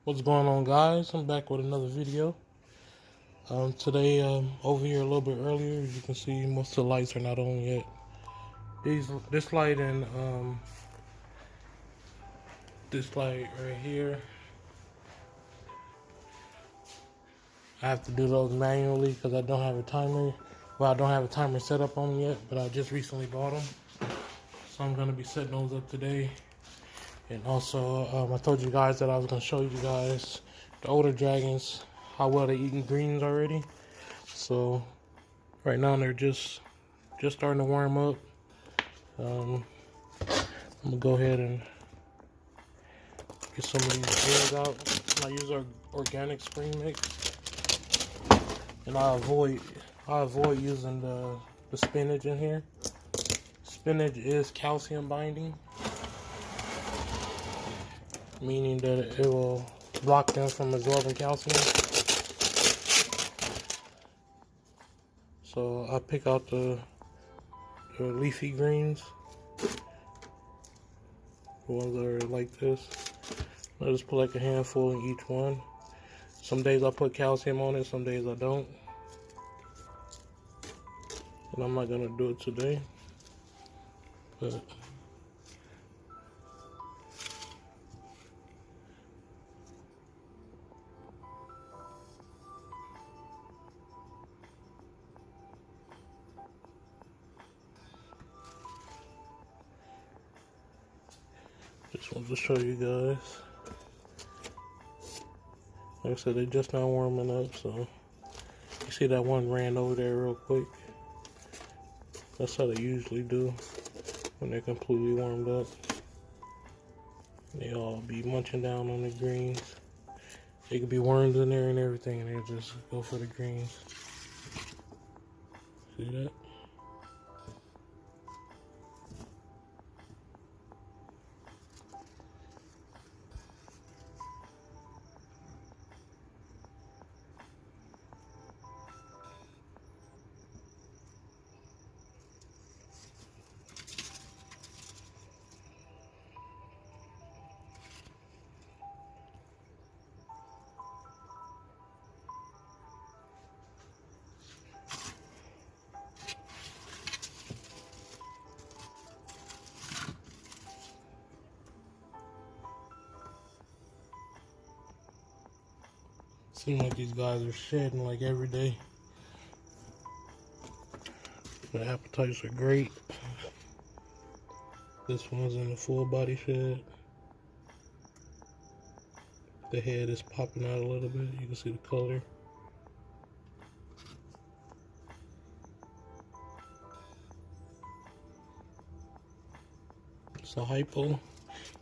What's going on, guys? I'm back with another video. Today, over here a little bit earlier, as you can see, most of the lights are not on yet. This light and this light right here, I have to do those manually because I don't have a timer. Well, I don't have a timer set up on them yet, but I just recently bought them, so I'm gonna be setting those up today. And also, I told you guys that I was gonna show you guys the older dragons, how well they're eating greens already. So right now they're just starting to warm up. I'm gonna go ahead and get some of these greens out. I use our organic spring mix, and I avoid using the spinach in here. Spinach is calcium binding, meaning that it will block them from absorbing calcium. So I pick out the leafy greens, the ones that are like this. I just put like a handful in each one. Some days I put calcium on it, some days I don't. And I'm not gonna do it today, but just wanted to show you guys. Like I said, they're just now warming up, so you see that one ran over there real quick. That's how they usually do when they're completely warmed up. They all be munching down on the greens. There could be worms in there and everything, and they just go for the greens. See that? Seems like these guys are shedding like every day. The appetites are great. This one's in the full body shed. The head is popping out a little bit. You can see the color. It's a hypo.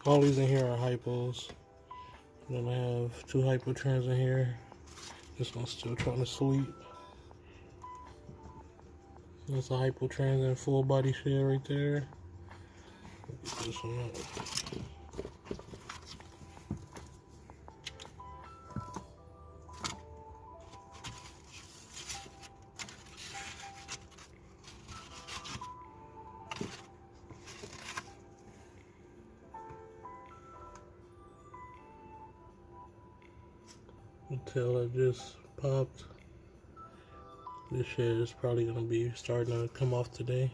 All these in here are hypos. And then I have 2 hypotrans in here. This one's still trying to sleep. That's a hypotrans and full body shed right there. Get this one up. The tail that just popped. This shed is probably gonna be starting to come off today.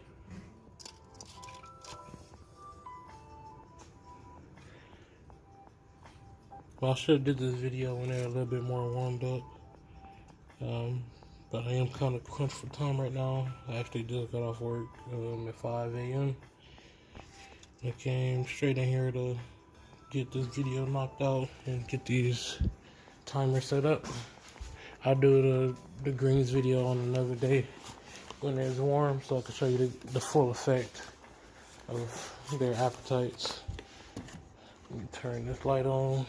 Well, I should have did this video when they're a little bit more warmed up. But I am kind of crunched for time right now. I actually just got off work at 5 a.m. I came straight in here to get this video knocked out and get these timers set up. I'll do the greens video on another day when it's warm, so I can show you the full effect of their appetites. Let me turn this light on.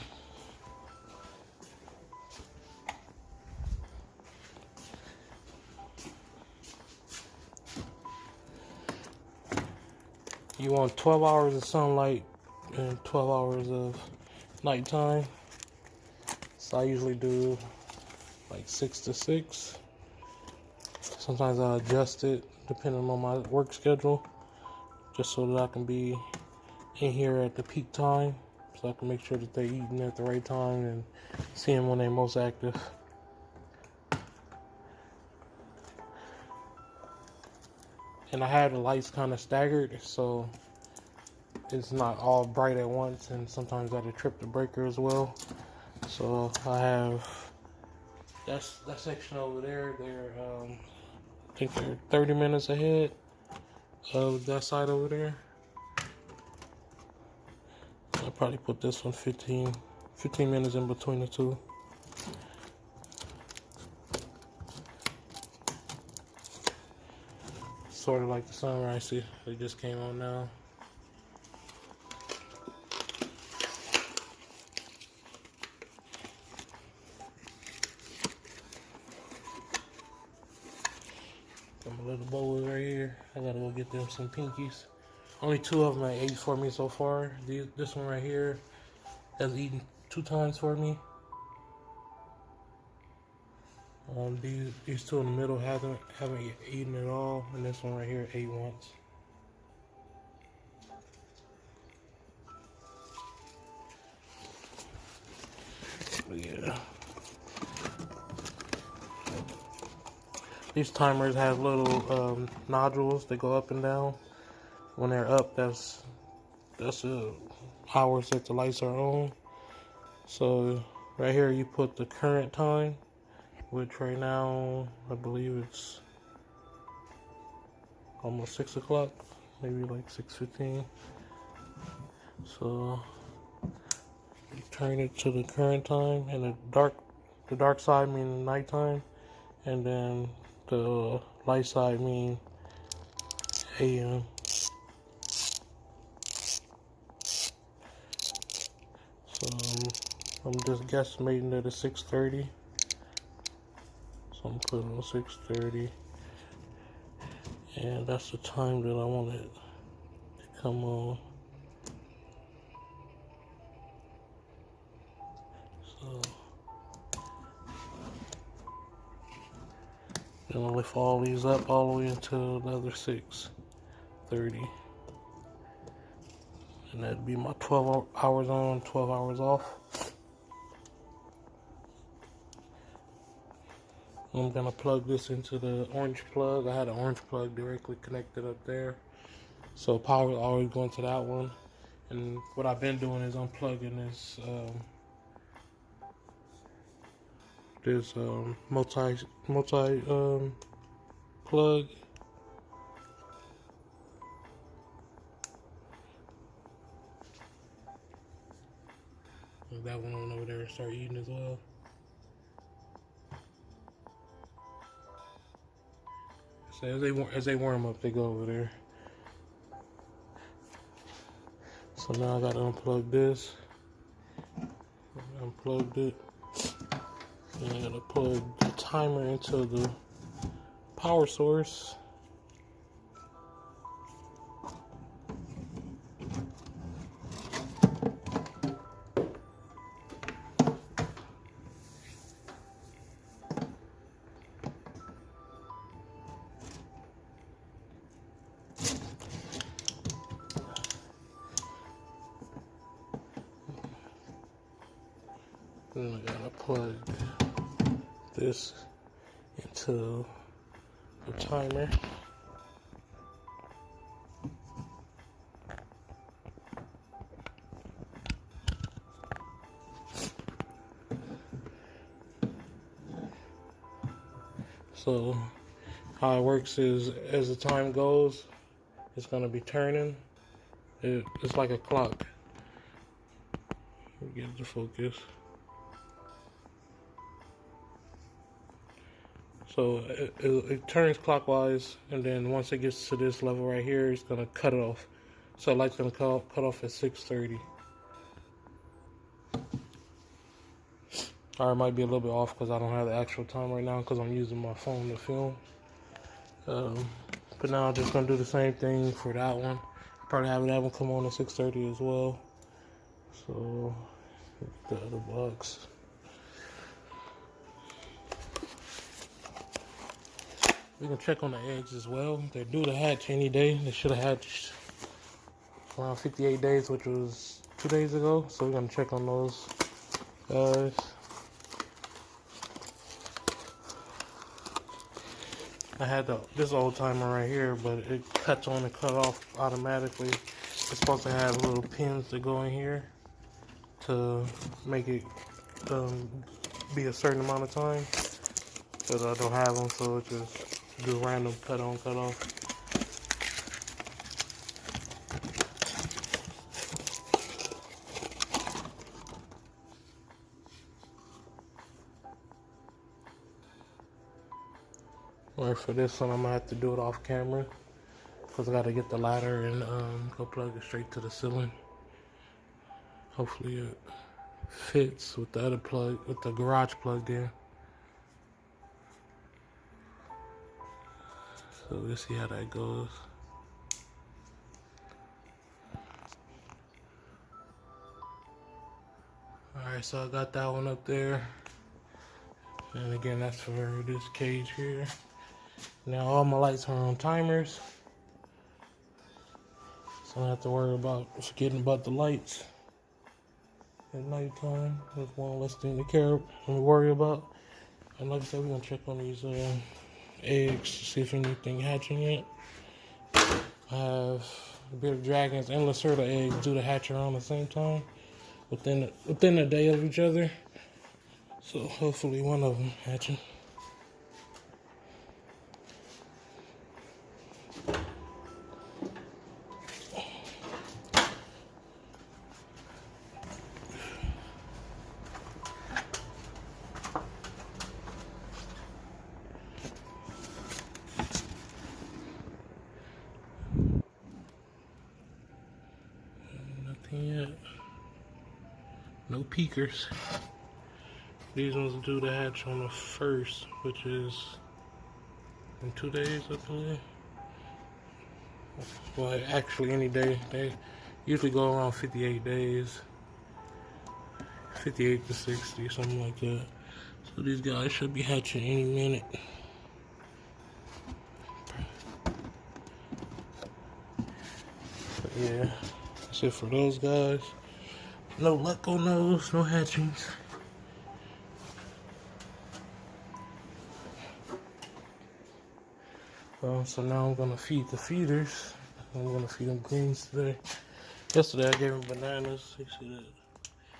You want 12 hours of sunlight and 12 hours of nighttime. So I usually do like 6 to 6. Sometimes I adjust it depending on my work schedule, just so that I can be in here at the peak time. so I can make sure that they're eating at the right time and seeing when they're most active. And I have the lights kind of staggered, so it's not all bright at once, and sometimes that'll trip the breaker as well. So I have that section over there. I think they're 30 minutes ahead of that side over there. I'll probably put this one 15 minutes in between the two. Sort of like the sunrise. See, it just came on now. Got my little bowls right here. I gotta go get them some pinkies. Only 2 of them ate for me so far. This one right here has eaten 2 times for me. These 2 in the middle haven't eaten at all, and this one right here ate once. But yeah, these timers have little nodules that go up and down. When they're up, that's hours that the lights are on. So right here you put the current time, which right now I believe it's almost 6 o'clock, maybe like 6:15. So you turn it to the current time, and the dark side means nighttime, and then the light side means AM. So I'm just guesstimating that it's 6:30. So I'm putting on 6:30, and that's the time that I want it to come on. So then I'll lift all these up all the way until another 6:30, and that'd be my 12 hours on, 12 hours off. I'm gonna plug this into the orange plug. I had an orange plug directly connected up there, so power is always going to that one. And what I've been doing is unplugging this multi plug. That one over there start eating as well. So as they warm up, they go over there. So now I gotta unplug this. Unplugged it. And I gotta plug the timer into the power source. Then I gotta plug this into the timer. So how it works is, as the time goes, it's gonna be turning. It's like a clock. Get it to focus. So it turns clockwise, and then once it gets to this level right here, it's gonna cut it off. So the light's gonna cut off at 6:30. Or it might be a little bit off because I don't have the actual time right now because I'm using my phone to film. But now I'm just gonna do the same thing for that one. Probably have that one come on at 6:30 as well. So the other box. We can check on the eggs as well. They're due to hatch any day. They should have hatched around 58 days, which was 2 days ago, so we're gonna check on those guys. I had this old timer right here, but it cuts on and cut off automatically. It's supposed to have little pins that go in here to make it be a certain amount of time, but I don't have them, so it just do random cut on, cut off. Or for this one, I'm gonna have to do it off camera because I gotta get the ladder and go plug it straight to the ceiling. Hopefully it fits with the other plug, with the garage plugged in. So we'll see how that goes. Alright, so I got that one up there. And again, that's for this cage here. Now all my lights are on timers, so I don't have to worry about forgetting about the lights at nighttime. That's one less thing to care and worry about. And like I said, we're gonna check on these eggs to see if anything hatching yet. I have bearded dragons and Lacerda eggs due to hatch around the same time, within a day of each other. So hopefully one of them hatching. Nothing yet. No peekers. These ones are due to hatch on the 1st, which is in 2 days, I believe. Well, actually any day. They usually go around 58 days. 58 to 60, something like that. So these guys should be hatching any minute. But yeah, that's it for those guys. No luck on those, no hatchings. So now I'm gonna feed the feeders. I'm gonna feed them greens today. Yesterday I gave them bananas. You see that?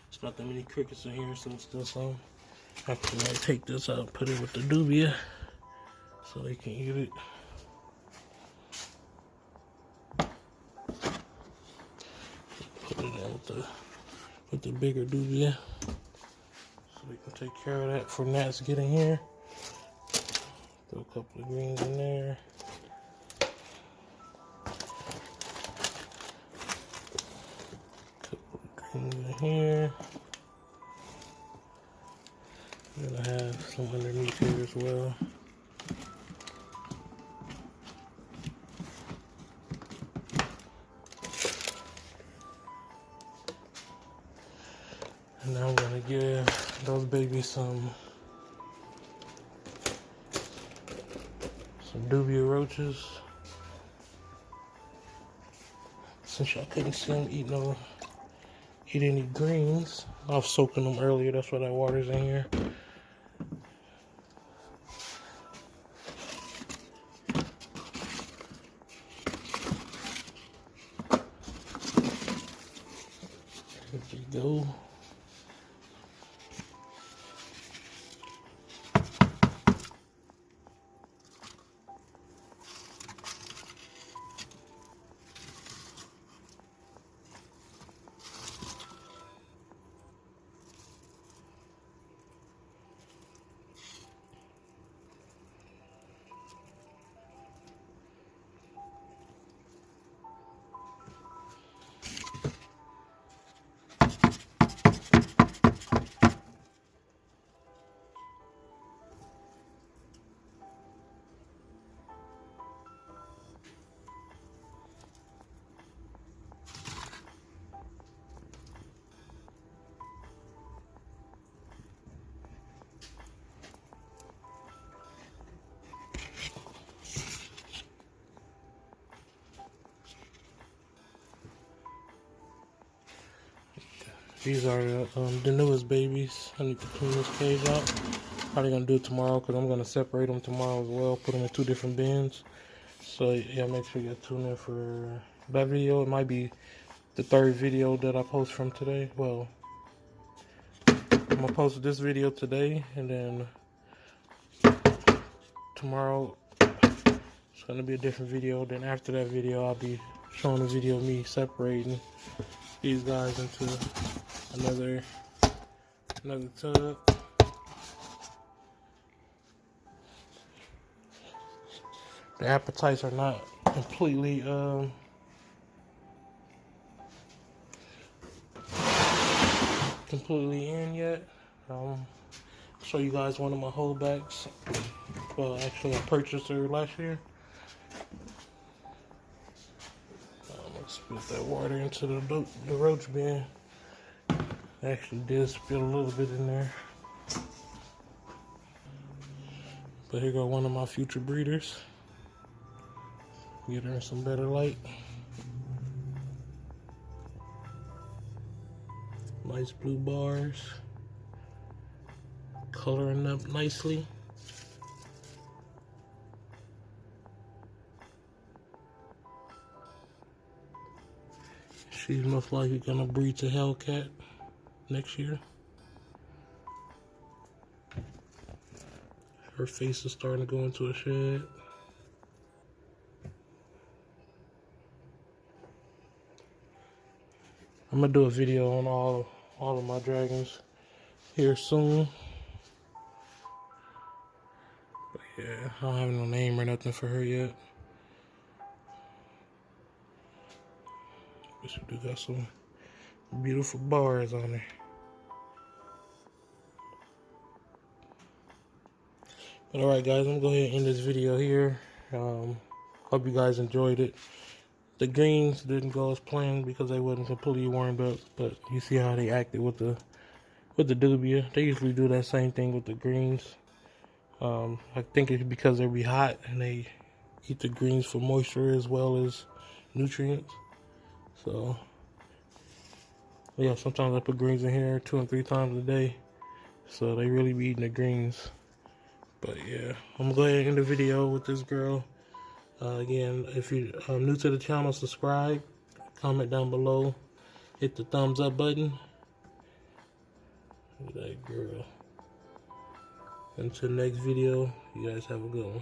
It's not that many crickets in here, so it's still some. Actually, I take this out, put it with the dubia, so they can eat it. Put it in with the bigger dubia, so we can take care of that for gnats getting here. Throw a couple of greens in there. Couple of greens in here. Then I have some underneath here as well. And now I'm gonna give those babies some dubia roaches. Since y'all couldn't see them eat any greens, I was soaking them earlier. That's why that water's in here. There you go. These are the newest babies. I need to clean this cage out. Probably gonna do it tomorrow because I'm gonna separate them tomorrow as well. Put them in 2 different bins. So yeah, make sure you tune in for that video. It might be the 3rd video that I post from today. Well, I'm gonna post this video today, and then tomorrow it's gonna be a different video. Then after that video, I'll be showing a video of me separating these guys into another tub. The appetites are not completely in yet. Show you guys one of my holdbacks. Well, actually I purchased her last year. Let's spit that water into the roach bin. I actually did spill a little bit in there. But here go one of my future breeders. Get her in some better light. Nice blue bars. Coloring up nicely. She's most likely gonna breed to Hellcat next year. Her face is starting to go into a shed. I'm gonna do a video on all of my dragons here soon. But yeah, I don't have no name or nothing for her yet. But she do got some beautiful bars on her. But alright guys, I'm gonna go ahead and end this video here. Hope you guys enjoyed it. The greens didn't go as planned because they wasn't completely warmed up, but you see how they acted with the dubia. They usually do that same thing with the greens. I think it's because they be hot and they eat the greens for moisture as well as nutrients. So yeah, sometimes I put greens in here 2 and 3 times a day. So they really be eating the greens. But yeah, I'm gonna go ahead and end the video with this girl. Again, if you're new to the channel, subscribe, comment down below, hit the thumbs up button. Look at that girl. Until next video, you guys have a good one.